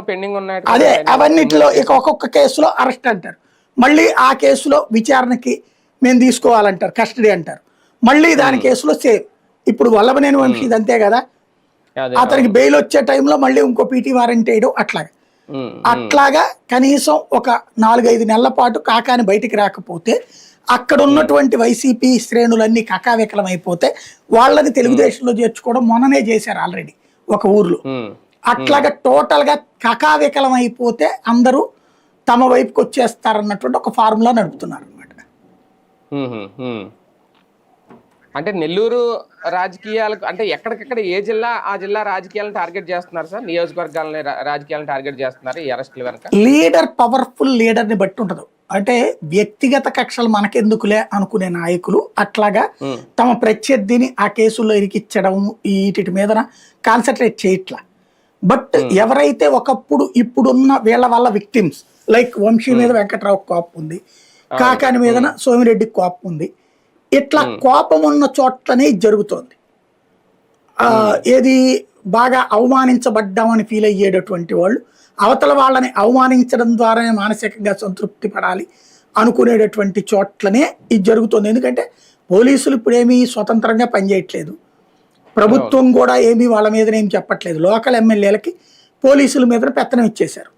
Pending ఉన్నాయి అదే అవన్నిటిలో ఇక ఒక్కొక్క కేసులో అరెస్ట్ అంటారు, మళ్ళీ ఆ కేసులో విచారణకి మేము తీసుకోవాలంటారు, కస్టడీ అంటారు, మళ్ళీ దాని కేసులో సేమ్. ఇప్పుడు వల్లభనేని వంశీ ఇది అంతే కదా, అతనికి బెయిల్ వచ్చే టైంలో మళ్ళీ ఇంకో పీటీ వారెంట్ వేయడం అట్లాగా కనీసం ఒక 4-5 నెలల పాటు కాకాని బయటికి రాకపోతే అక్కడ ఉన్నటువంటి వైసీపీ శ్రేణులన్నీ కకావికలం అయిపోతే వాళ్ళని తెలుగుదేశంలో చేర్చుకోవడం మొన్ననే చేశారు ఆల్రెడీ ఒక ఊర్లో. అట్లాగా టోటల్ గా కకావికలం అయిపోతే అందరూ తమ వైపుకి వచ్చేస్తారన్నటువంటి ఒక ఫార్ములా నడుపుతున్నారు అనమాట. అంటే నెల్లూరు రాజకీయాలకు అంటే ఎక్కడికక్కడ ఏ జిల్లా ఆ జిల్లా రాజకీయాలను టార్గెట్ చేస్తున్నారు సార్, నియోజకవర్గాలని రాజకీయాలను టార్గెట్ చేస్తున్నారు ఈ అరెస్టుల వెనక? లీడర్ పవర్ఫుల్ లీడర్ ని బట్టి ఉంటదు. అంటే వ్యక్తిగత కక్షలు మనకెందుకులే అనుకునే నాయకులు అట్లాగా తమ ప్రత్యర్థిని ఆ కేసుల్లో ఇరికిచ్చడం వీటి మీద కాన్సన్ట్రేట్ చేయట్లా. బట్ ఎవరైతే ఒకప్పుడు ఇప్పుడున్న వీళ్ళ వల్ల విక్టిమ్స్ లైక్ వంశీ మీద వెంకట్రావు కోపం ఉంది, కాకాని మీద సోమిరెడ్డికి కోపం ఉంది, ఇట్లా కోపం ఉన్న చోట్లనే జరుగుతోంది. ఏది బాగా అవమానించబడ్డామని ఫీల్ అయ్యేటటువంటి వాళ్ళు అవతల వాళ్ళని అవమానించడం ద్వారానే మానసికంగా సంతృప్తి పడాలి అనుకునేటటువంటి చోట్లనే ఇది జరుగుతుంది. ఎందుకంటే పోలీసులు ఇప్పుడేమీ స్వతంత్రంగా పనిచేయట్లేదు, ప్రభుత్వం కూడా ఏమీ వాళ్ళ మీదనేం చెప్పట్లేదు, లోకల్ ఎమ్మెల్యేలకి పోలీసుల మీద పెత్తనం ఇచ్చేశారు.